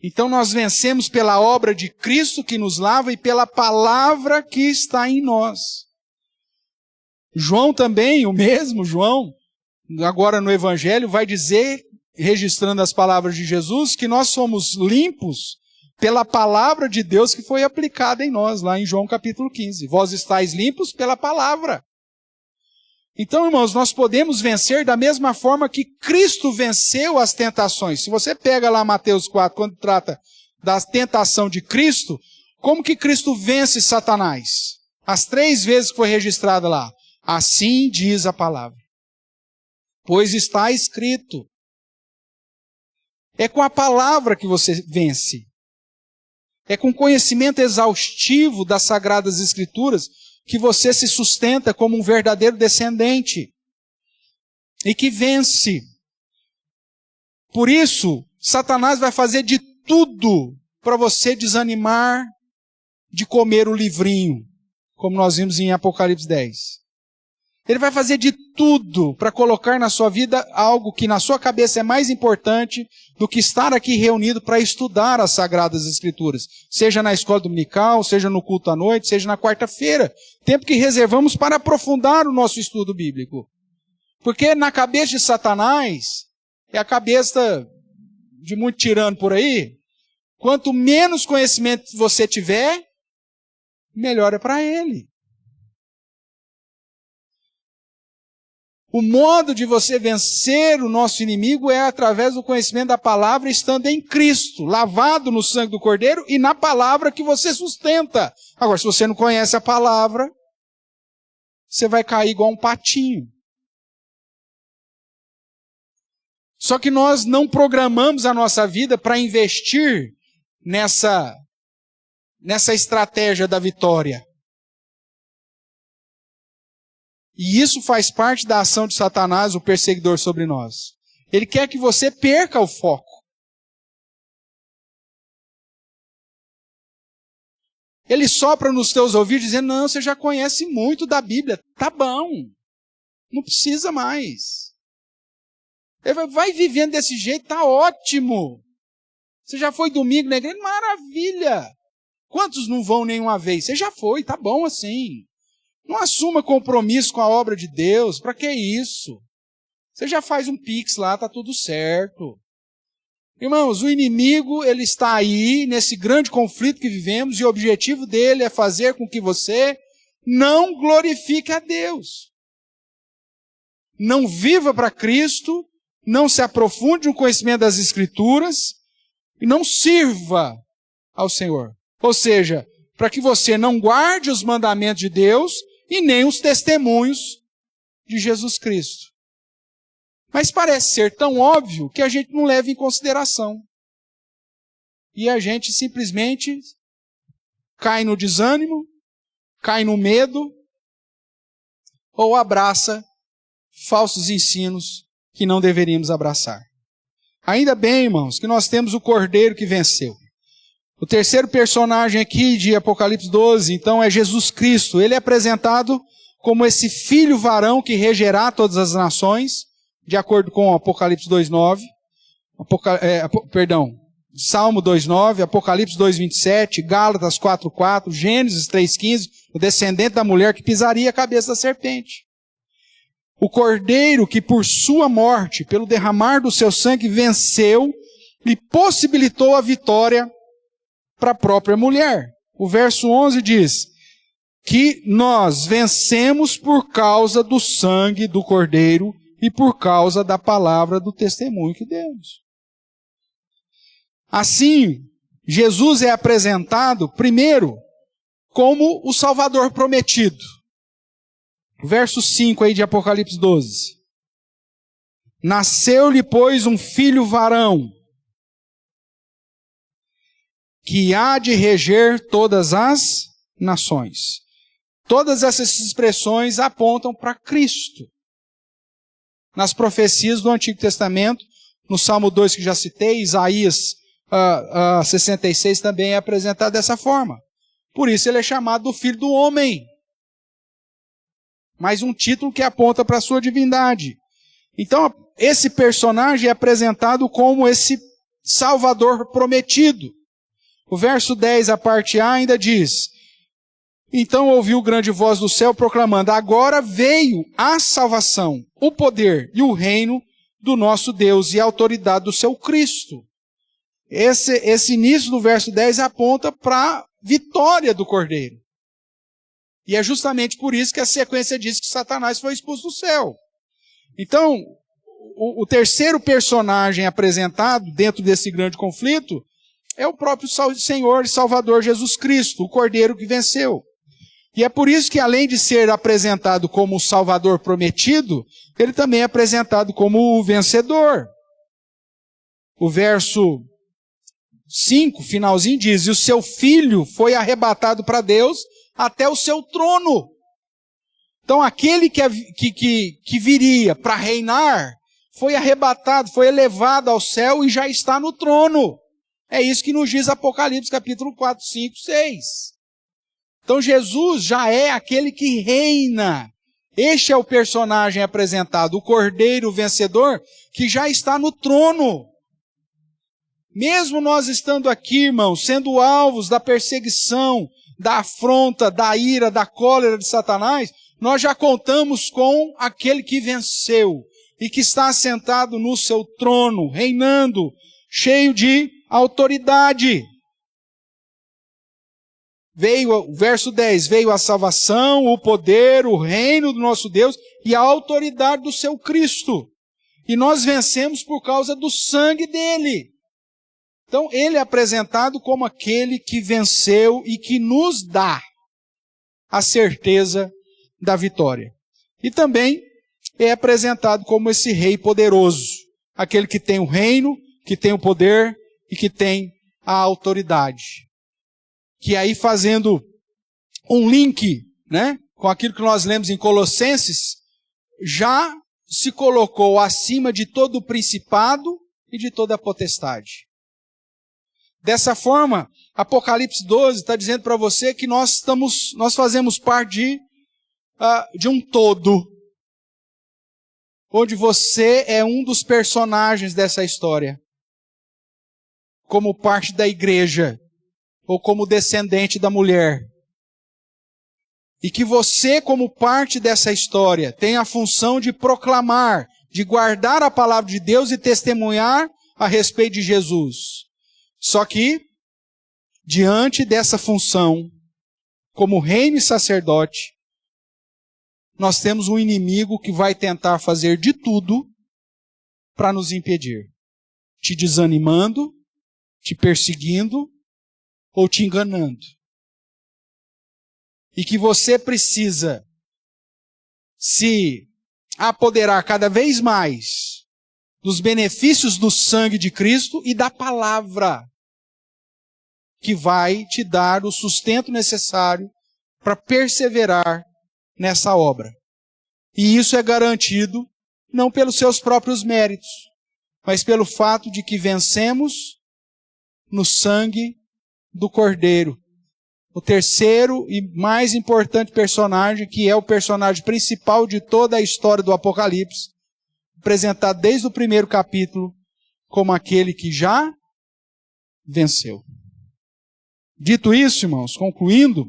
Então nós vencemos pela obra de Cristo que nos lava e pela palavra que está em nós. João também, o mesmo João, agora no Evangelho, vai dizer, registrando as palavras de Jesus, que nós somos limpos pela palavra de Deus que foi aplicada em nós, lá em João capítulo 15. Vós estáis limpos pela palavra. Então, irmãos, nós podemos vencer da mesma forma que Cristo venceu as tentações. Se você pega lá Mateus 4, quando trata da tentação de Cristo, como que Cristo vence Satanás? As 3 vezes que foi registrada lá. Assim diz a palavra. Pois está escrito. É com a palavra que você vence. É com conhecimento exaustivo das Sagradas Escrituras que você se sustenta como um verdadeiro descendente e que vence. Por isso, Satanás vai fazer de tudo para você desanimar de comer o livrinho, como nós vimos em Apocalipse 10. Ele vai fazer de tudo para colocar na sua vida algo que na sua cabeça é mais importante do que estar aqui reunido para estudar as Sagradas Escrituras. Seja na escola dominical, seja no culto à noite, seja na quarta-feira. Tempo que reservamos para aprofundar o nosso estudo bíblico. Porque na cabeça de Satanás, é a cabeça de muito tirano por aí, quanto menos conhecimento você tiver, melhor é para ele. O modo de você vencer o nosso inimigo é através do conhecimento da palavra, estando em Cristo, lavado no sangue do Cordeiro e na palavra que você sustenta. Agora, se você não conhece a palavra, você vai cair igual um patinho. Só que nós não programamos a nossa vida para investir nessa estratégia da vitória. E isso faz parte da ação de Satanás, o perseguidor, sobre nós. Ele quer que você perca o foco. Ele sopra nos teus ouvidos dizendo: não, você já conhece muito da Bíblia. Tá bom. Não precisa mais. Ele vai vivendo desse jeito, tá ótimo. Você já foi domingo na igreja? Maravilha. Quantos não vão nenhuma vez? Você já foi, tá bom assim. Não assuma compromisso com a obra de Deus. Para que isso? Você já faz um pix lá, tá tudo certo. Irmãos, o inimigo, ele está aí nesse grande conflito que vivemos e o objetivo dele é fazer com que você não glorifique a Deus. Não viva para Cristo, não se aprofunde no conhecimento das Escrituras e não sirva ao Senhor. Ou seja, para que você não guarde os mandamentos de Deus e nem os testemunhos de Jesus Cristo. Mas parece ser tão óbvio que a gente não leva em consideração. E a gente simplesmente cai no desânimo, cai no medo, ou abraça falsos ensinos que não deveríamos abraçar. Ainda bem, irmãos, que nós temos o Cordeiro que venceu. O terceiro personagem aqui de Apocalipse 12, então, é Jesus Cristo. Ele é apresentado como esse filho varão que regerá todas as nações, de acordo com Apocalipse 2:9, Salmo 2:9, Apocalipse 2:27, Gálatas 4:4, Gênesis 3:15, o descendente da mulher que pisaria a cabeça da serpente. O Cordeiro que por sua morte, pelo derramar do seu sangue, venceu e possibilitou a vitória para a própria mulher. O verso 11 diz que nós vencemos por causa do sangue do Cordeiro e por causa da palavra do testemunho que demos. Assim, Jesus é apresentado primeiro como o Salvador prometido. Verso 5 aí de Apocalipse 12. Nasceu-lhe, pois, um filho varão, que há de reger todas as nações. Todas essas expressões apontam para Cristo. Nas profecias do Antigo Testamento, no Salmo 2 que já citei, Isaías 66 também é apresentado dessa forma. Por isso ele é chamado do Filho do Homem. Mais um título que aponta para a sua divindade. Então, esse personagem é apresentado como esse Salvador prometido. O verso 10, a parte A, ainda diz: então ouviu grande voz do céu proclamando: agora veio a salvação, o poder e o reino do nosso Deus e a autoridade do seu Cristo. Esse início do verso 10 aponta para a vitória do Cordeiro. E é justamente por isso que a sequência diz que Satanás foi expulso do céu. Então, o terceiro personagem apresentado dentro desse grande conflito é o próprio Senhor e Salvador Jesus Cristo, o Cordeiro que venceu. E é por isso que, além de ser apresentado como o Salvador prometido, ele também é apresentado como o vencedor. O verso 5, finalzinho, diz: e o seu filho foi arrebatado para Deus até o seu trono. Então aquele que viria para reinar foi arrebatado, foi elevado ao céu e já está no trono. É isso que nos diz Apocalipse capítulo 4, 5, 6. Então Jesus já é aquele que reina. Este é o personagem apresentado, o Cordeiro vencedor, que já está no trono. Mesmo nós estando aqui, irmãos, sendo alvos da perseguição, da afronta, da ira, da cólera de Satanás, nós já contamos com aquele que venceu e que está assentado no seu trono, reinando, cheio de autoridade. Veio, o verso 10, veio a salvação, o poder, o reino do nosso Deus e a autoridade do seu Cristo. E nós vencemos por causa do sangue dele. Então, ele é apresentado como aquele que venceu e que nos dá a certeza da vitória. E também é apresentado como esse rei poderoso, aquele que tem o reino, que tem o poder e que tem a autoridade. Que aí, fazendo um link, né, com aquilo que nós lemos em Colossenses, já se colocou acima de todo o principado e de toda a potestade. Dessa forma, Apocalipse 12 está dizendo para você que nós fazemos parte de um todo, onde você é um dos personagens dessa história, como parte da igreja, ou como descendente da mulher. E que você, como parte dessa história, tem a função de proclamar, de guardar a palavra de Deus e testemunhar a respeito de Jesus. Só que, diante dessa função, como reino e sacerdote, nós temos um inimigo que vai tentar fazer de tudo para nos impedir. Te desanimando, te perseguindo ou te enganando. E que você precisa se apoderar cada vez mais dos benefícios do sangue de Cristo e da palavra, que vai te dar o sustento necessário para perseverar nessa obra. E isso é garantido não pelos seus próprios méritos, mas pelo fato de que vencemos no sangue do Cordeiro. O terceiro e mais importante personagem, que é o personagem principal de toda a história do Apocalipse, apresentado desde o primeiro capítulo como aquele que já venceu. Dito isso, irmãos, concluindo,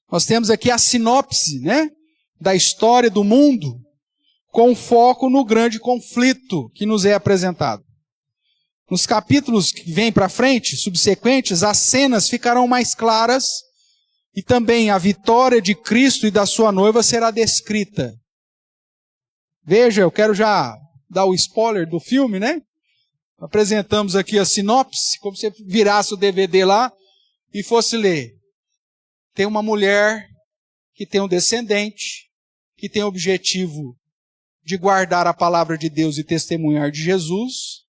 nós temos aqui a sinopse, né, da história do mundo, com foco no grande conflito que nos é apresentado. Nos capítulos que vêm para frente, subsequentes, as cenas ficarão mais claras e também a vitória de Cristo e da sua noiva será descrita. Veja, eu quero já dar o spoiler do filme, né? Apresentamos aqui a sinopse, como se você virasse o DVD lá e fosse ler. Tem uma mulher que tem um descendente, que tem o objetivo de guardar a palavra de Deus e testemunhar de Jesus.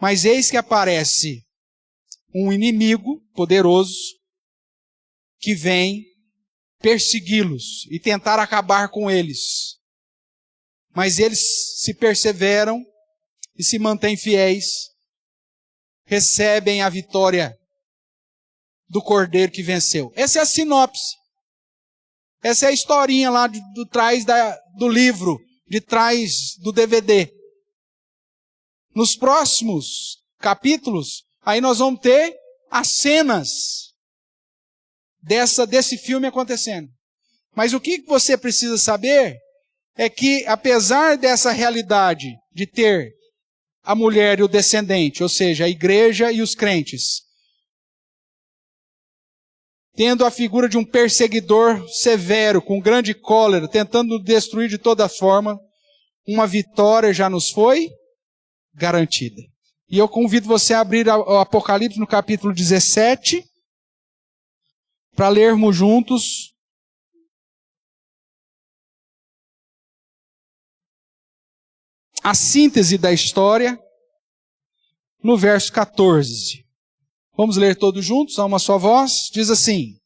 Mas eis que aparece um inimigo poderoso que vem persegui-los e tentar acabar com eles. Mas eles se perseveram e se mantêm fiéis, recebem a vitória do Cordeiro que venceu. Essa é a sinopse. Essa é a historinha lá de trás do livro, de trás do DVD. Nos próximos capítulos, aí nós vamos ter as cenas desse filme acontecendo. Mas o que você precisa saber é que, apesar dessa realidade de ter a mulher e o descendente, ou seja, a igreja e os crentes, tendo a figura de um perseguidor severo, com grande cólera, tentando destruir de toda forma, uma vitória já nos foi garantida. E eu convido você a abrir o Apocalipse no capítulo 17, para lermos juntos a síntese da história no verso 14. Vamos ler todos juntos, a uma só voz. Diz assim: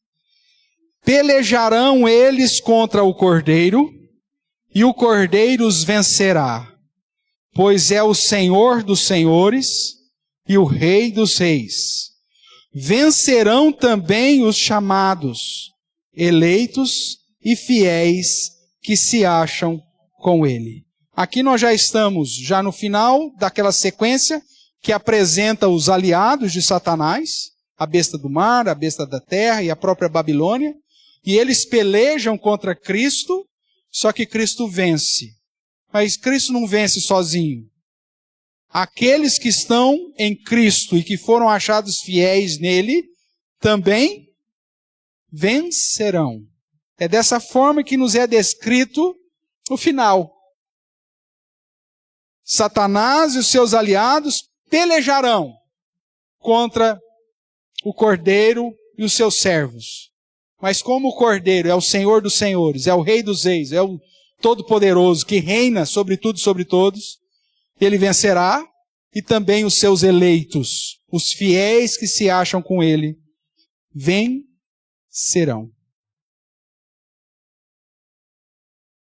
pelejarão eles contra o Cordeiro, e o Cordeiro os vencerá, pois é o Senhor dos senhores e o Rei dos reis. Vencerão também os chamados, eleitos e fiéis que se acham com ele. Aqui nós já estamos no final daquela sequência que apresenta os aliados de Satanás, a besta do mar, a besta da terra e a própria Babilônia, e eles pelejam contra Cristo, só que Cristo vence. Mas Cristo não vence sozinho. Aqueles que estão em Cristo e que foram achados fiéis nele, também vencerão. É dessa forma que nos é descrito o final. Satanás e os seus aliados pelejarão contra o Cordeiro e os seus servos. Mas como o Cordeiro é o Senhor dos senhores, é o Rei dos reis, é o Todo-Poderoso que reina sobre tudo e sobre todos, ele vencerá, e também os seus eleitos, os fiéis que se acham com ele, vencerão.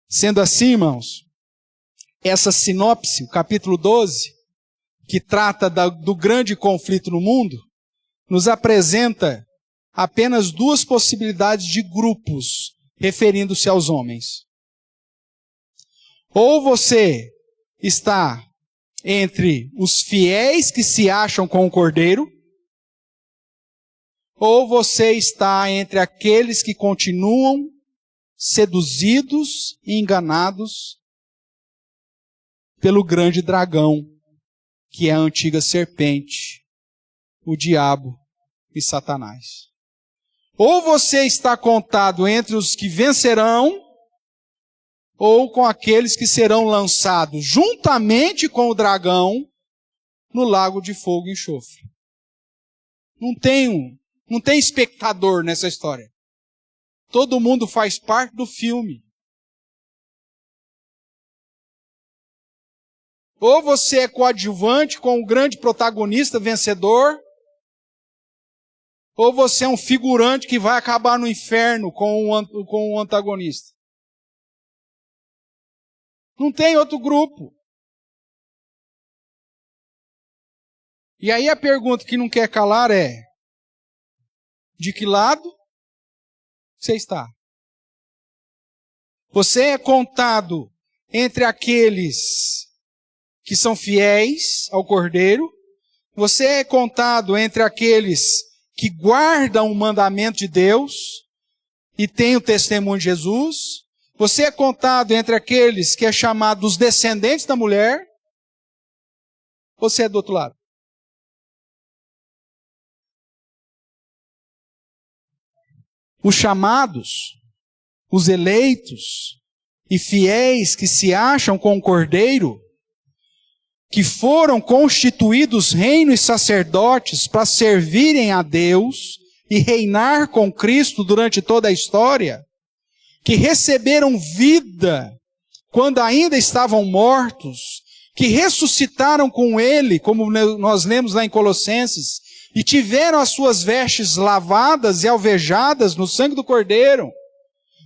Sendo assim, irmãos, essa sinopse, o capítulo 12, que trata do grande conflito no mundo, nos apresenta apenas duas possibilidades de grupos, referindo-se aos homens. Ou você está entre os fiéis que se acham com o Cordeiro, ou você está entre aqueles que continuam seduzidos e enganados pelo grande dragão, que é a antiga serpente, o diabo e Satanás. Ou você está contado entre os que vencerão, ou com aqueles que serão lançados juntamente com o dragão no lago de fogo e enxofre. Não tem espectador nessa história. Todo mundo faz parte do filme. Ou você é coadjuvante com o grande protagonista vencedor, ou você é um figurante que vai acabar no inferno com o antagonista. Não tem outro grupo. E aí a pergunta que não quer calar é: de que lado você está? Você é contado entre aqueles que são fiéis ao Cordeiro? Você é contado entre aqueles que guardam o mandamento de Deus e têm o testemunho de Jesus? Você é contado entre aqueles que é chamado os descendentes da mulher? Ou você é do outro lado? Os chamados, os eleitos e fiéis que se acham com o Cordeiro, que foram constituídos reino e sacerdotes para servirem a Deus e reinar com Cristo durante toda a história, que receberam vida quando ainda estavam mortos, que ressuscitaram com Ele, como nós lemos lá em Colossenses, e tiveram as suas vestes lavadas e alvejadas no sangue do Cordeiro,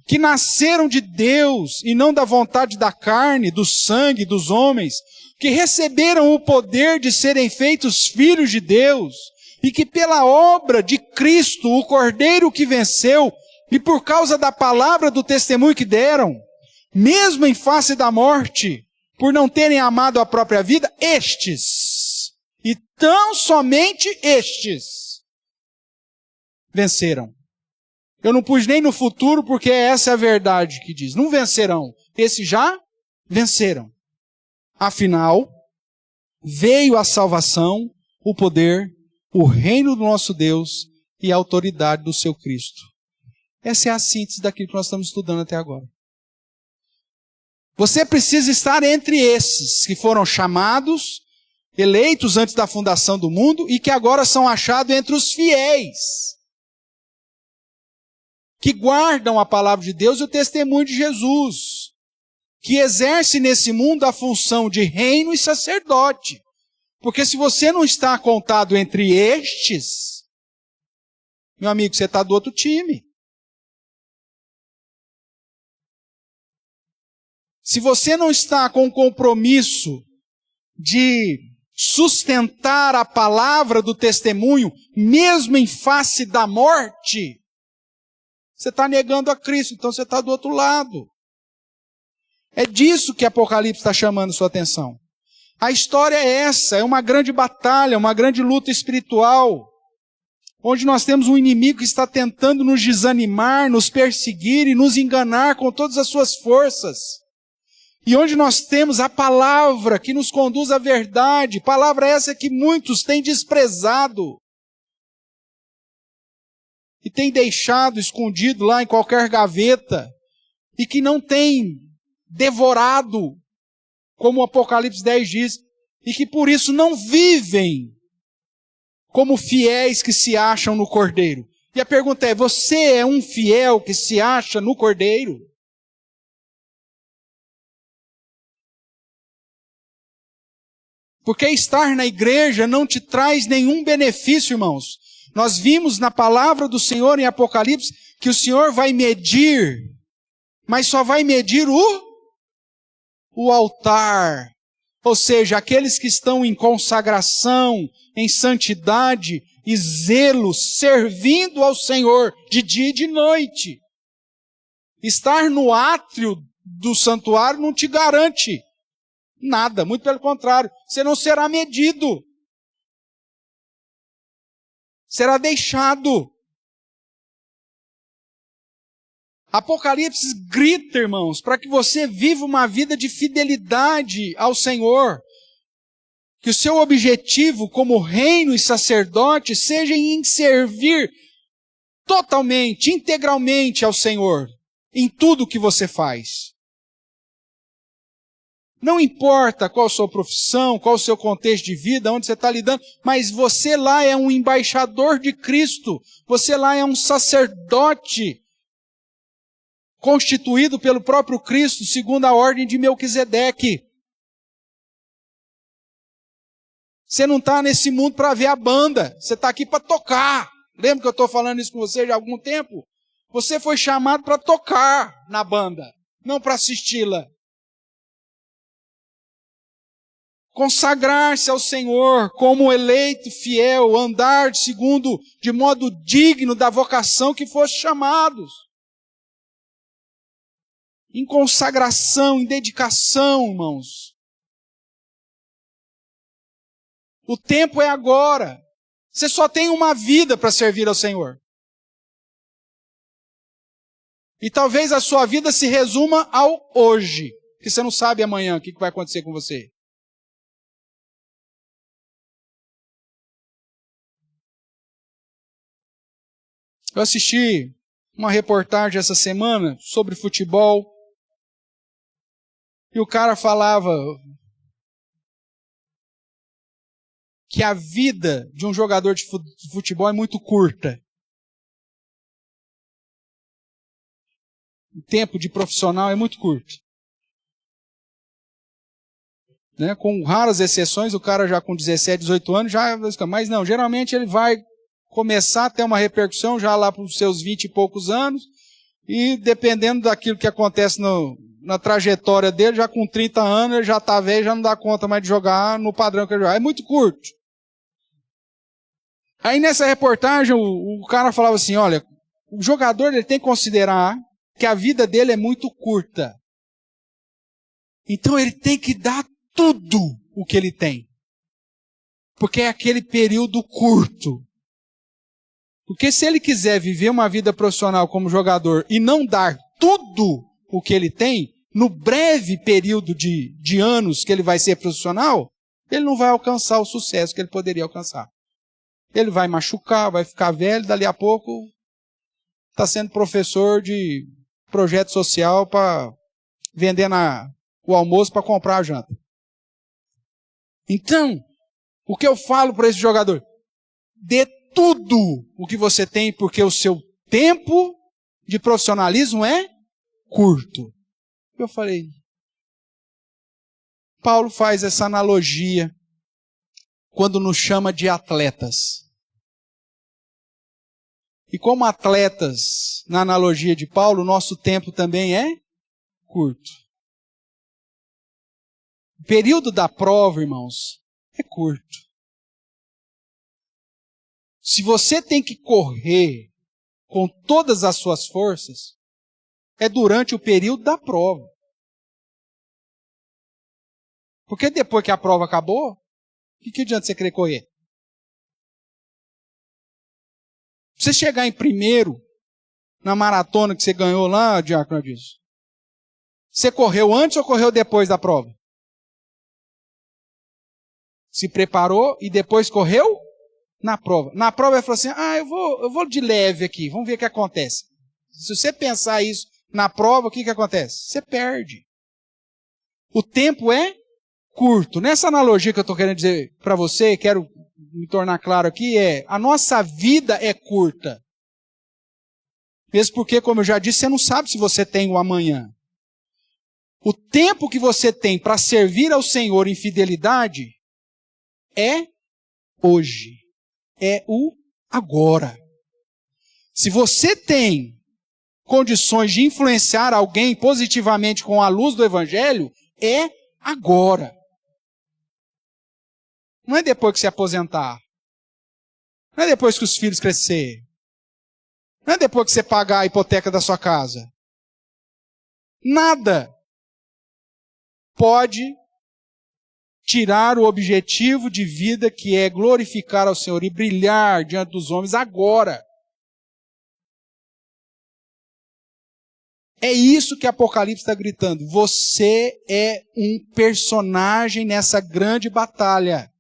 que nasceram de Deus e não da vontade da carne, do sangue dos homens, que receberam o poder de serem feitos filhos de Deus, e que pela obra de Cristo, o Cordeiro que venceu, e por causa da palavra do testemunho que deram, mesmo em face da morte, por não terem amado a própria vida, estes, e tão somente estes, venceram. Eu não pus nem no futuro, porque essa é a verdade que diz. Não vencerão. Esses já venceram. Afinal, veio a salvação, o poder, o reino do nosso Deus e a autoridade do seu Cristo. Essa é a síntese daquilo que nós estamos estudando até agora. Você precisa estar entre esses que foram chamados, eleitos antes da fundação do mundo e que agora são achados entre os fiéis, que guardam a palavra de Deus e o testemunho de Jesus, que exerce nesse mundo a função de reino e sacerdote. Porque se você não está contado entre estes, meu amigo, você está do outro time. Se você não está com o compromisso de sustentar a palavra do testemunho, mesmo em face da morte, você está negando a Cristo, então você está do outro lado. É disso que Apocalipse está chamando sua atenção. A história é essa, é uma grande batalha, uma grande luta espiritual, onde nós temos um inimigo que está tentando nos desanimar, nos perseguir e nos enganar com todas as suas forças. E onde nós temos a palavra que nos conduz à verdade, palavra essa que muitos têm desprezado e têm deixado escondido lá em qualquer gaveta, e que não tem devorado, como o Apocalipse 10 diz, e que por isso não vivem como fiéis que se acham no Cordeiro. E a pergunta é, você é um fiel que se acha no Cordeiro? Porque estar na igreja não te traz nenhum benefício, irmãos. Nós vimos na palavra do Senhor em Apocalipse que o Senhor vai medir, mas só vai medir o altar. Ou seja, aqueles que estão em consagração, em santidade e zelo, servindo ao Senhor de dia e de noite. Estar no átrio do santuário não te garante nada, muito pelo contrário, você não será medido. Será deixado. Apocalipse grita, irmãos, para que você viva uma vida de fidelidade ao Senhor. Que o seu objetivo como reino e sacerdote seja em servir totalmente, integralmente ao Senhor, em tudo que você faz. Não importa qual a sua profissão, qual o seu contexto de vida, onde você está lidando, mas você lá é um embaixador de Cristo, você lá é um sacerdote constituído pelo próprio Cristo, segundo a ordem de Melquisedeque. Você não está nesse mundo para ver a banda, você está aqui para tocar. Lembra que eu estou falando isso com você já há algum tempo? Você foi chamado para tocar na banda, não para assisti-la. Consagrar-se ao Senhor como eleito fiel, andar de modo digno da vocação que foste chamados. Em consagração, em dedicação, irmãos. O tempo é agora. Você só tem uma vida para servir ao Senhor. E talvez a sua vida se resuma ao hoje, porque você não sabe amanhã o que vai acontecer com você. Eu assisti uma reportagem essa semana sobre futebol, e o cara falava que a vida de um jogador de futebol é muito curta. O tempo de profissional é muito curto. né? Com raras exceções, o cara já com 17, 18 anos, mas não, geralmente ele vai começar a ter uma repercussão já lá para os seus 20 e poucos anos, e dependendo daquilo que acontece na trajetória dele, já com 30 anos, ele já está velho, já não dá conta mais de jogar no padrão que ele joga. É muito curto. Aí nessa reportagem, o cara falava assim, olha, o jogador ele tem que considerar que a vida dele é muito curta. Então ele tem que dar tudo o que ele tem. Porque é aquele período curto. Porque se ele quiser viver uma vida profissional como jogador e não dar tudo o que ele tem, no breve período de anos que ele vai ser profissional, ele não vai alcançar o sucesso que ele poderia alcançar. Ele vai machucar, vai ficar velho, dali a pouco está sendo professor de projeto social para vender o almoço para comprar a janta. Então, o que eu falo para esse jogador? Dê tudo o que você tem, porque o seu tempo de profissionalismo é curto. Eu falei, Paulo faz essa analogia quando nos chama de atletas. E como atletas, na analogia de Paulo, nosso tempo também é curto. O período da prova, irmãos, é curto. Se você tem que correr com todas as suas forças, é durante o período da prova. Porque depois que a prova acabou, o que adianta você querer correr? Você chegar em primeiro na maratona que você ganhou lá, Diácono Adilson, você correu antes ou correu depois da prova? Se preparou e depois correu na prova. Na prova ele falou assim, eu vou de leve aqui, vamos ver o que acontece. Se você pensar isso na prova, o que acontece? Você perde. O tempo é curto. Nessa analogia que eu estou querendo dizer para você, quero me tornar claro aqui, a nossa vida é curta. Mesmo porque, como eu já disse, você não sabe se você tem o amanhã. O tempo que você tem para servir ao Senhor em fidelidade é hoje. É o agora. Se você tem condições de influenciar alguém positivamente com a luz do Evangelho, é agora. Não é depois que se aposentar. Não é depois que os filhos crescerem. Não é depois que você pagar a hipoteca da sua casa. Nada pode tirar o objetivo de vida que é glorificar ao Senhor e brilhar diante dos homens agora. É isso que Apocalipse está gritando. Você é um personagem nessa grande batalha.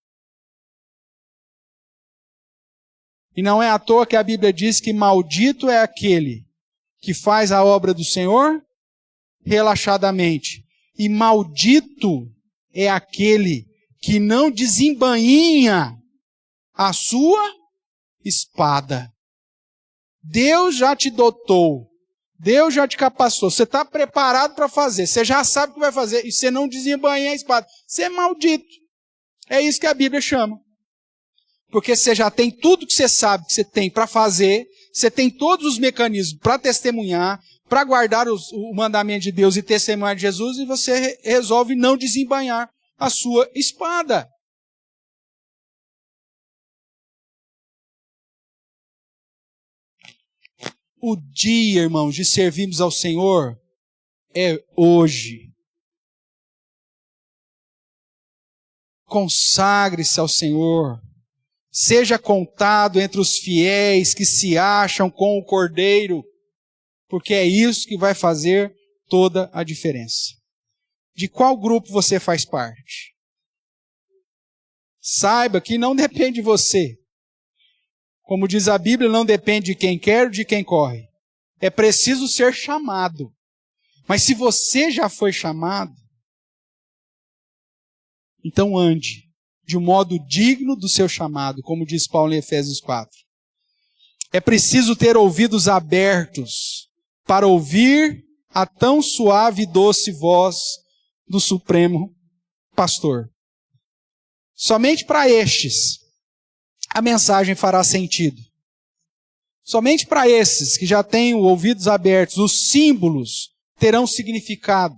E não é à toa que a Bíblia diz que maldito é aquele que faz a obra do Senhor relaxadamente. E maldito é aquele que não desembainha a sua espada. Deus já te dotou. Deus já te capacitou. Você está preparado para fazer. Você já sabe o que vai fazer. E você não desembainha a espada. Você é maldito. É isso que a Bíblia chama. Porque você já tem tudo que você sabe que você tem para fazer. Você tem todos os mecanismos para testemunhar, para guardar o mandamento de Deus e testemunhar de Jesus. E você resolve não desembainhar a sua espada. O dia, irmãos, de servirmos ao Senhor é hoje. Consagre-se ao Senhor. Seja contado entre os fiéis que se acham com o Cordeiro, porque é isso que vai fazer toda a diferença. De qual grupo você faz parte? Saiba que não depende de você. Como diz a Bíblia, não depende de quem quer ou de quem corre. É preciso ser chamado. Mas se você já foi chamado, então ande de um modo digno do seu chamado, como diz Paulo em Efésios 4. É preciso ter ouvidos abertos para ouvir a tão suave e doce voz do Supremo pastor. Somente para estes a mensagem fará sentido. Somente para esses que já têm os ouvidos abertos, os símbolos terão significado.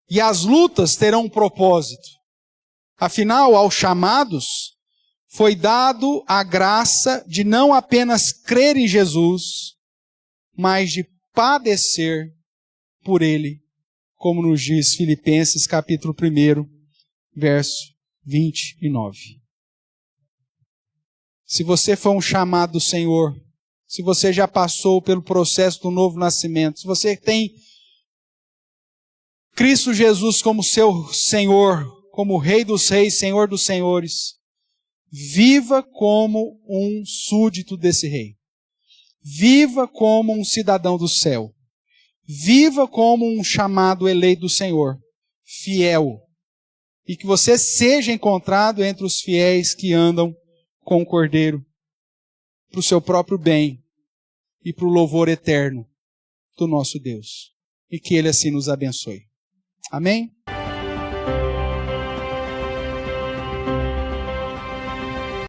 E as lutas terão um propósito. Afinal, aos chamados, foi dado a graça de não apenas crer em Jesus, mas de padecer por Ele, como nos diz Filipenses capítulo 1, verso 29. Se você foi um chamado do Senhor, se você já passou pelo processo do novo nascimento, se você tem Cristo Jesus como seu Senhor, como Rei dos Reis, Senhor dos Senhores, viva como um súdito desse Rei. Viva como um cidadão do céu. Viva como um chamado eleito do Senhor, fiel. E que você seja encontrado entre os fiéis que andam com o Cordeiro, para o seu próprio bem e para o louvor eterno do nosso Deus. E que Ele assim nos abençoe. Amém?